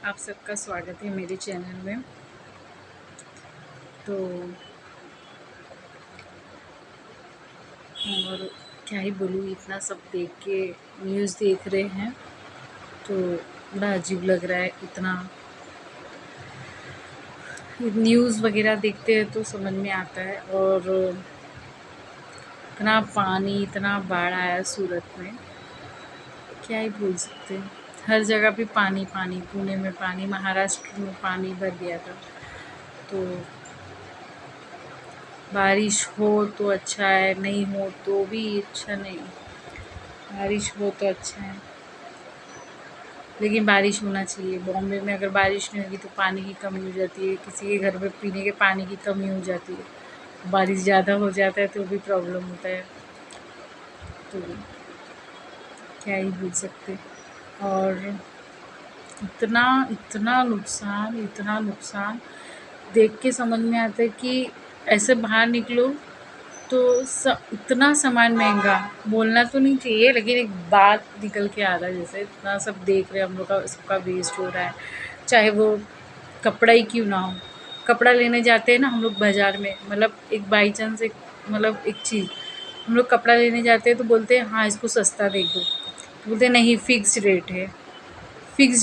आप सबका स्वागत है मेरे चैनल में। तो और क्या ही बोलूँ, इतना सब देख के न्यूज़ देख रहे हैं तो बड़ा अजीब लग रहा है। इतना न्यूज़ वगैरह देखते हैं तो समझ में आता है। और इतना पानी, इतना बाढ़ आया सूरत में, क्या ही बोल सकते हैं। हर जगह पे पानी पानी, पुणे में पानी, महाराष्ट्र में पानी भर गया था। तो बारिश हो तो अच्छा है, नहीं हो तो भी अच्छा नहीं। बारिश हो तो अच्छा है, लेकिन बारिश होना चाहिए। बॉम्बे में अगर बारिश नहीं होगी तो पानी की कमी हो जाती है, किसी के घर में पीने के पानी की कमी हो जाती है। बारिश ज़्यादा हो जाता है तो भी प्रॉब्लम होता है। तो क्या ही बोल सकते। और इतना इतना नुकसान देख के समझ में आता है कि ऐसे बाहर निकलो तो इतना सामान महंगा। बोलना तो नहीं चाहिए, लेकिन एक बात निकल के आ रहा है, जैसे इतना सब देख रहे हैं हम लोग का, सबका वेस्ट हो रहा है। चाहे वो कपड़ा ही क्यों ना हो, कपड़ा लेने जाते हैं ना हम लोग बाज़ार में, मतलब एक बाई चांस एक चीज़, हम लोग कपड़ा लेने जाते हैं तो बोलते हैं हाँ इसको सस्ता दे दो, तो बोलते हैं नहीं फिक्स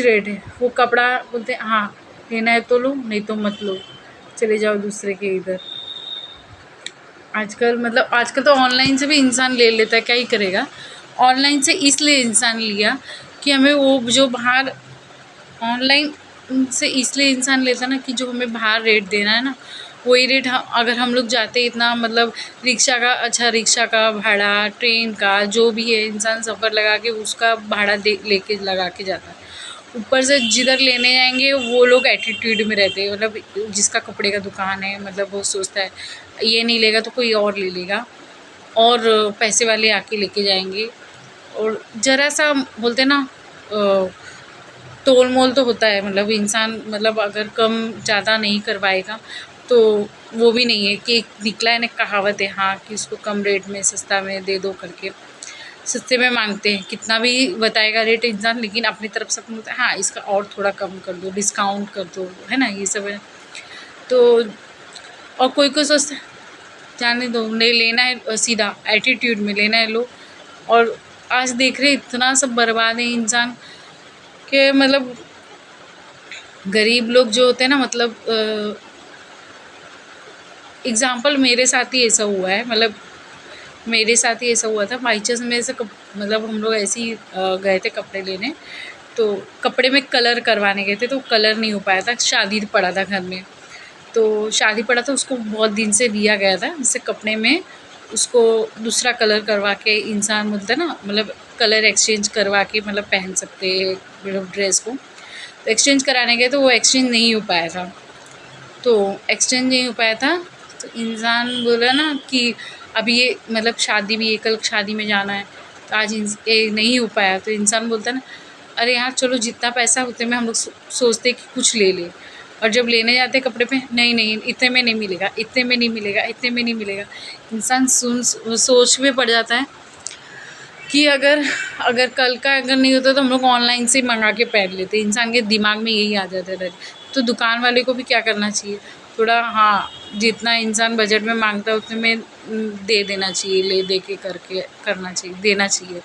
रेट है। वो कपड़ा बोलते हैं हाँ लेना है तो लो, नहीं तो मत लो, चले जाओ दूसरे के इधर। आजकल तो ऑनलाइन से भी इंसान ले लेता है, क्या ही करेगा। ऑनलाइन से इसलिए इंसान लिया कि हमें वो जो बाहर ऑनलाइन से इसलिए इंसान लेता ना कि जो हमें बाहर रेट देना है ना, वही रेट अगर हम लोग जाते इतना, मतलब रिक्शा का भाड़ा, ट्रेन का जो भी है, इंसान सफ़र लगा के उसका भाड़ा लेके लगा के जाता है। ऊपर से जिधर लेने जाएंगे वो लोग एटीट्यूड में रहते हैं, मतलब जिसका कपड़े का दुकान है, मतलब वो सोचता है ये नहीं लेगा तो कोई और ले लेगा, और पैसे वाले आके लेके जाएंगे। और ज़रा सा बोलते ना तोल मोल तो होता है, मतलब इंसान, मतलब अगर कम ज़्यादा नहीं करवाएगा तो वो भी नहीं है कि निकला है ना कहावत है, हाँ कि उसको कम रेट में सस्ता में दे दो करके, सस्ते में मांगते हैं। कितना भी बताएगा रेट इंसान, लेकिन अपनी तरफ से बोलता है हाँ इसका और थोड़ा कम कर दो, डिस्काउंट कर दो, है ना, ये सब है। तो और कोई सोचता है जाने दो, नहीं लेना है सीधा एटीट्यूड में लेना है लो। और आज देख रहे इतना सब बर्बाद है इंसान के, मतलब गरीब लोग जो होते हैं ना, मतलब एग्ज़ाम्पल मेरे साथ ही ऐसा हुआ है, मतलब मेरे साथ ही ऐसा हुआ था बाई चांस। में ऐसे मतलब हम लोग ऐसे ही गए थे कपड़े लेने, तो कपड़े में कलर करवाने गए थे, तो कलर नहीं हो पाया था, शादी पड़ा था घर में। तो शादी पड़ा था, उसको बहुत दिन से दिया गया था, जिससे कपड़े में उसको दूसरा कलर करवा के इंसान बोलता है ना, मतलब कलर एक्सचेंज करवा के मतलब पहन सकते हैं मतलब ड्रेस को। तो एक्सचेंज कराने गए तो वो एक्सचेंज नहीं हो पाया था। तो एक्सचेंज नहीं हो पाया था तो इंसान बोला ना कि अब ये मतलब शादी भी है, कल शादी में जाना है, तो आज ये नहीं हो पाया, तो इंसान बोलता है ना अरे यार चलो जितना पैसा उतने में हम लोग सोचते कि कुछ ले ले, और जब लेने जाते कपड़े पे नहीं इतने में नहीं मिलेगा, इतने में नहीं मिलेगा, इतने में नहीं मिलेगा। इंसान सोच में पड़ जाता है कि अगर अगर कल का अगर नहीं होता तो हम लोग ऑनलाइन से मंगा के पहन लेते। इंसान के दिमाग में यही आ जाता है। तो दुकान वाले को भी क्या करना चाहिए, थोड़ा हाँ जितना इंसान बजट में मांगता है उतने में दे देना चाहिए, ले दे के करके करना चाहिए, देना चाहिए।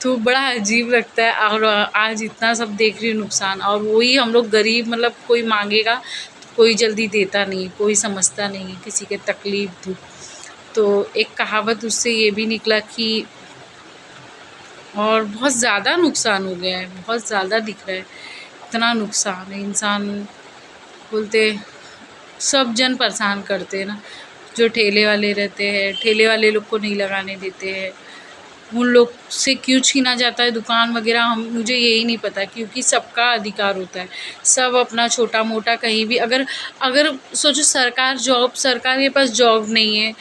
तो बड़ा अजीब लगता है। और आज इतना सब देख रही हूँ नुकसान, और वही हम लोग गरीब, मतलब कोई मांगेगा तो कोई जल्दी देता नहीं, कोई समझता नहीं है किसी के तकलीफ दुख। तो एक कहावत उससे ये भी निकला कि और बहुत ज़्यादा नुकसान हो गया है, बहुत ज़्यादा दिख रहा है, इतना नुकसान है। इंसान बोलते सब जन परेशान करते हैं ना, जो ठेले वाले रहते हैं, ठेले वाले लोग को नहीं लगाने देते हैं, उन लोग से क्यों छीना जाता है दुकान वगैरह, हम मुझे यही नहीं पता, क्योंकि सबका अधिकार होता है। सब अपना छोटा मोटा कहीं भी, अगर अगर सोचो सरकार के पास जॉब नहीं है,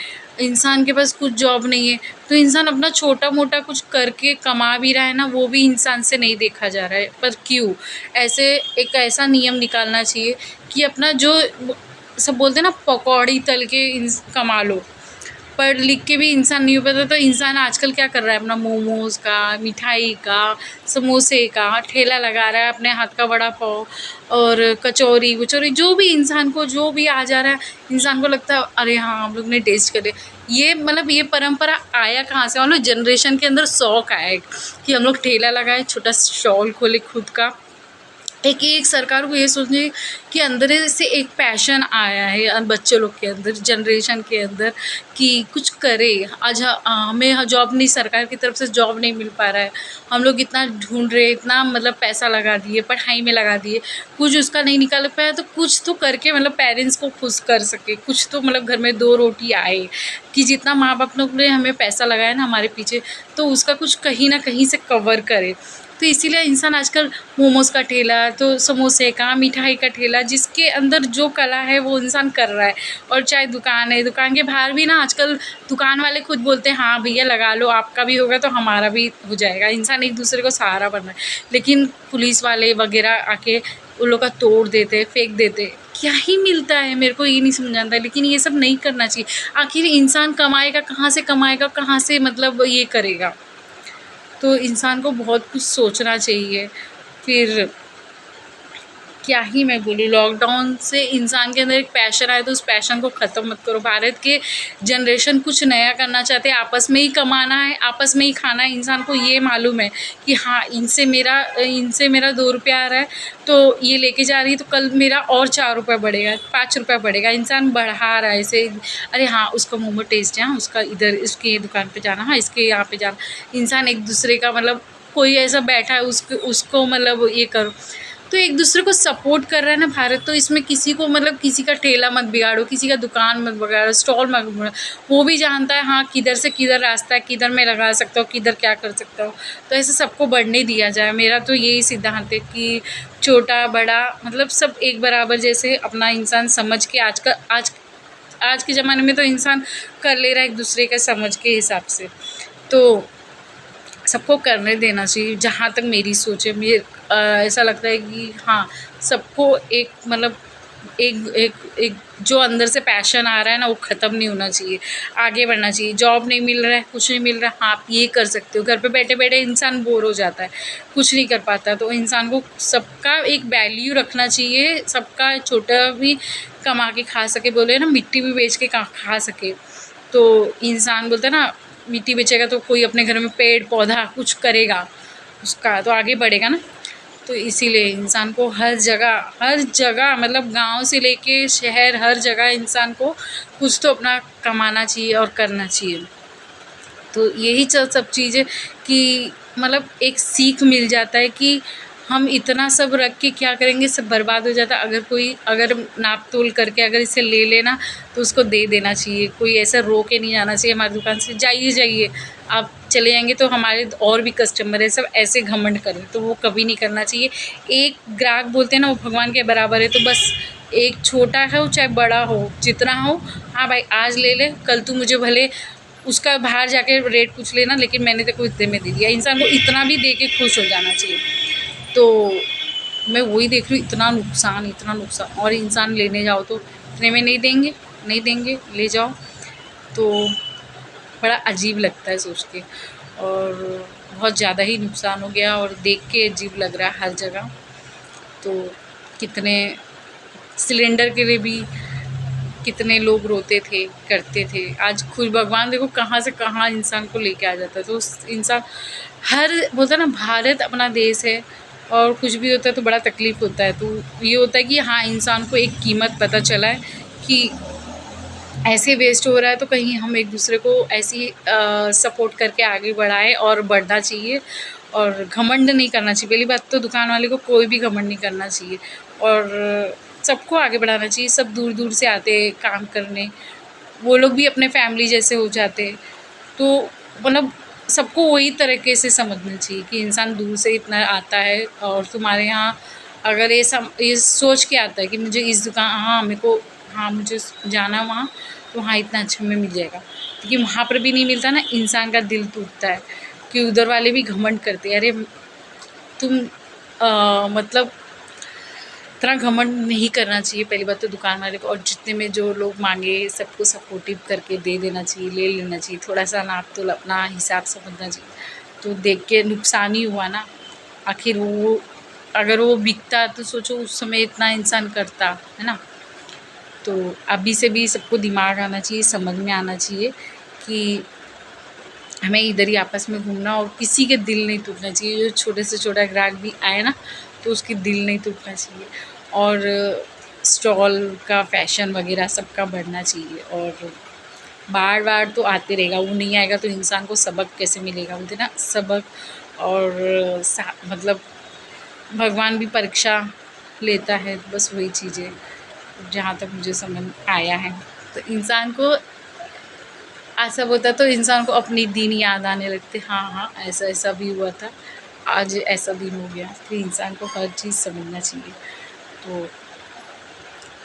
इंसान के पास कुछ जॉब नहीं है, तो इंसान अपना छोटा मोटा कुछ करके कमा भी रहा है ना, वो भी इंसान से नहीं देखा जा रहा है। पर क्यों ऐसे, एक ऐसा नियम निकालना चाहिए कि अपना जो सब बोलते हैं ना पकौड़ी तल के कमा लो, पढ़ लिख के भी इंसान नहीं हो पाता, तो इंसान आजकल क्या कर रहा है, अपना मोमोज़ का, मिठाई का, समोसे का ठेला लगा रहा है, अपने हाथ का वड़ा पाव और कचौरी वचौरी, जो भी इंसान को जो भी आ जा रहा है, इंसान को लगता है अरे हाँ हम लोग ने टेस्ट करे। ये मतलब ये परंपरा आया कहाँ से, हम लोग जनरेशन के अंदर शौक आया है कि हम लोग ठेला लगाए, छोटा स्टॉल खोले खुद का। एक सरकार को ये सोचने कि अंदर से एक पैशन आया है बच्चे लोग के अंदर, जनरेशन के अंदर, कि कुछ करे। आज हमें जॉब नहीं, सरकार की तरफ से जॉब नहीं मिल पा रहा है, हम लोग इतना ढूंढ रहे, इतना मतलब पैसा लगा दिए, पढ़ाई में लगा दिए, कुछ उसका नहीं निकाल पाया, तो कुछ तो करके मतलब पेरेंट्स को खुश कर सके, कुछ तो मतलब घर में 2 रोटी आए, कि जितना माँ बाप लोग ने हमें पैसा लगाया ना हमारे पीछे, तो उसका कुछ कहीं ना कहीं से कवर करे। तो इसीलिए इंसान आजकल मोमोज़ का ठेला, तो समोसे का, मिठाई का ठेला, जिसके अंदर जो कला है वो इंसान कर रहा है। और चाहे दुकान है, दुकान के बाहर भी ना आजकल दुकान वाले खुद बोलते हैं हाँ भैया लगा लो, आपका भी होगा तो हमारा भी हो जाएगा। इंसान एक दूसरे को सहारा बन रहा है, लेकिन पुलिस वाले वगैरह आके उन लोग का तोड़ देते, फेंक देते। क्या ही मिलता है, मेरे को ये नहीं समझ आता। लेकिन ये सब नहीं करना चाहिए। आखिर इंसान कमाएगा कहाँ से, कमाएगा कहाँ से, मतलब ये करेगा। तो इंसान को बहुत कुछ सोचना चाहिए। फिर क्या ही मैं बोलूँ, लॉकडाउन से इंसान के अंदर एक पैशन आया, तो उस पैशन को ख़त्म मत करो। भारत के जनरेशन कुछ नया करना चाहते हैं, आपस में ही कमाना है, आपस में ही खाना है। इंसान को ये मालूम है कि हाँ इनसे मेरा 2 रुपया आ रहा है, तो ये लेके जा रही है, तो कल मेरा और 4 रुपये बढ़ेगा, 5 रुपया बढ़ेगा। इंसान बढ़ा रहा है ऐसे, अरे हाँ उसका मोमो टेस्ट है, हाँ उसका इधर इसके ये दुकान पे जाना, हाँ इसके यहाँ पे जाना। इंसान एक दूसरे का मतलब कोई ऐसा बैठा है उसको मतलब ये करो, तो एक दूसरे को सपोर्ट कर रहा है ना भारत। तो इसमें किसी को मतलब किसी का ठेला मत बिगाड़ो, किसी का दुकान मत बिगाड़ो, स्टॉल मत बिगाड़ो। वो भी जानता है हाँ किधर से किधर रास्ता है, किधर मैं लगा सकता हूँ, किधर क्या कर सकता हूँ। तो ऐसे सबको बढ़ने दिया जाए। मेरा तो यही सिद्धांत है कि छोटा बड़ा मतलब सब एक बराबर जैसे अपना इंसान समझ के, आज के ज़माने में तो इंसान कर ले रहा है एक दूसरे का समझ के हिसाब से। तो सबको करने देना चाहिए, जहाँ तक मेरी सोच है। मुझे ऐसा लगता है कि हाँ सबको एक मतलब एक एक एक जो अंदर से पैशन आ रहा है ना, वो ख़त्म नहीं होना चाहिए, आगे बढ़ना चाहिए। जॉब नहीं मिल रहा है, कुछ नहीं मिल रहा है, हाँ आप ये कर सकते हो। घर पे बैठे बैठे इंसान बोर हो जाता है, कुछ नहीं कर पाता। तो इंसान को सबका एक वैल्यू रखना चाहिए, सबका छोटा भी कमा के खा सके। बोले ना मिट्टी भी बेच के खा सके। तो इंसान बोलता है ना मिट्टी बेचेगा तो कोई अपने घर में पेड़ पौधा कुछ करेगा, उसका तो आगे बढ़ेगा ना। तो इसीलिए इंसान को हर जगह मतलब गांव से लेके शहर, हर जगह इंसान को कुछ तो अपना कमाना चाहिए और करना चाहिए। तो यही सब चीज़ें कि मतलब एक सीख मिल जाता है कि हम इतना सब रख के क्या करेंगे, सब बर्बाद हो जाता है। अगर नाप तोल करके अगर इसे ले लेना तो उसको दे देना चाहिए। कोई ऐसा रो के नहीं जाना चाहिए हमारी दुकान से, जाइए आप चले जाएंगे तो हमारे और भी कस्टमर है, सब ऐसे घमंड करें तो वो कभी नहीं करना चाहिए। एक ग्राहक बोलते हैं ना वो भगवान के बराबर है। तो बस एक छोटा हो चाहे बड़ा हो, जितना हो, हाँ भाई आज ले ले, कल तू मुझे भले उसका बाहर जाके रेट पूछ लेना, लेकिन मैंने तेरे को इतने में दे दिया। इंसान को इतना भी दे के खुश हो जाना चाहिए। तो मैं वही देख रही हूँ, इतना नुकसान, और इंसान लेने जाओ तो इतने में नहीं देंगे, ले जाओ। तो बड़ा अजीब लगता है सोच के, और बहुत ज़्यादा ही नुकसान हो गया और देख के अजीब लग रहा है हर जगह। तो कितने सिलेंडर के लिए भी कितने लोग रोते थे, करते थे। आज खुद भगवान देखो कहाँ से कहाँ इंसान को लेके आ जाता है। तो इंसान हर बोलता है ना भारत अपना देश है, और कुछ भी होता है तो बड़ा तकलीफ़ होता है। तो ये होता है कि हाँ इंसान को एक कीमत पता चला है कि ऐसे वेस्ट हो रहा है, तो कहीं हम एक दूसरे को ऐसी सपोर्ट करके आगे बढ़ाएं और बढ़ना चाहिए। और घमंड नहीं करना चाहिए। पहली बात तो दुकान वाले को कोई भी घमंड नहीं करना चाहिए, और सबको आगे बढ़ाना चाहिए। सब दूर दूर से आते काम करने, वो लोग भी अपने फैमिली जैसे हो जाते। तो मतलब सबको वही तरीके से समझना चाहिए कि इंसान दूर से इतना आता है, और तुम्हारे यहाँ अगर ये सोच के आता है कि मुझे इस दुकान, हाँ मेरे को, हाँ मुझे जाना वहाँ, तो हाँ इतना अच्छा में मिल जाएगा। क्योंकि वहाँ पर भी नहीं मिलता ना, इंसान का दिल टूटता है कि उधर वाले भी घमंड करते हैं। अरे तुम मतलब इतना घमंड नहीं करना चाहिए पहली बात तो दुकान वाले को, और जितने में जो लोग मांगे सबको सपोर्टिव करके दे देना चाहिए, ले लेना चाहिए, थोड़ा सा नाप तोल अपना हिसाब समझना चाहिए। तो देख के नुकसान ही हुआ ना, आखिर वो अगर वो बिकता तो सोचो उस समय इतना इंसान करता है ना। तो अभी से भी सबको दिमाग आना चाहिए, समझ में आना चाहिए कि हमें इधर ही आपस में घूमना, और किसी के दिल नहीं टूटना चाहिए। जो छोटे से छोटा ग्राहक भी आए ना तो उसकी दिल नहीं टूटना चाहिए। और स्टॉल का फैशन वगैरह सबका बढ़ना चाहिए, और बार बार तो आते रहेगा, वो नहीं आएगा तो इंसान को सबक कैसे मिलेगा, बोलते ना सबक। और मतलब भगवान भी परीक्षा लेता है, बस वही चीज़ें जहाँ तक मुझे समझ आया है। तो इंसान को ऐसा होता तो इंसान को अपनी दिन याद आने लगते, हाँ हाँ ऐसा ऐसा भी हुआ था, आज ऐसा दिन हो गया। फिर इंसान को हर चीज़ समझना चाहिए। तो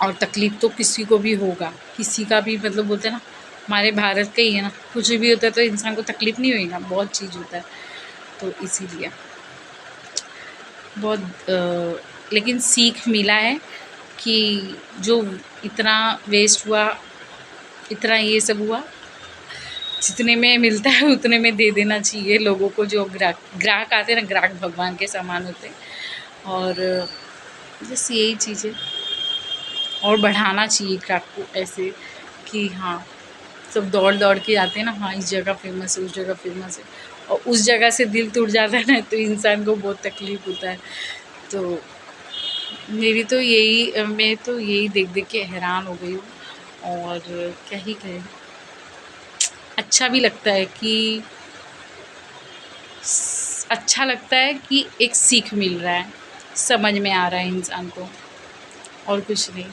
और तकलीफ़ तो किसी को भी होगा, किसी का भी मतलब बोलते हैं ना, हमारे भारत का ही है ना, कुछ भी होता है तो इंसान को तकलीफ़ नहीं होएगा, बहुत चीज़ होता है। तो इसीलिए बहुत लेकिन सीख मिला है कि जो इतना वेस्ट हुआ, इतना ये सब हुआ, जितने में मिलता है उतने में दे देना चाहिए लोगों को। जो ग्राहक आते हैं ना, ग्राहक भगवान के समान होते हैं। और बस यही चीज़ें, और बढ़ाना चाहिए ग्राहक को ऐसे कि हाँ, सब दौड़ दौड़ के आते हैं ना, हाँ इस जगह फेमस है, उस जगह फेमस है, और उस जगह से दिल टूट जाता है ना तो इंसान को बहुत तकलीफ़ होता है। तो मेरी तो यही मैं तो यही देख देख के हैरान हो गई हूँ। और क्या ही कहें, अच्छा भी लगता है कि अच्छा लगता है कि एक सीख मिल रहा है, समझ में आ रहा है इंसान को, और कुछ नहीं।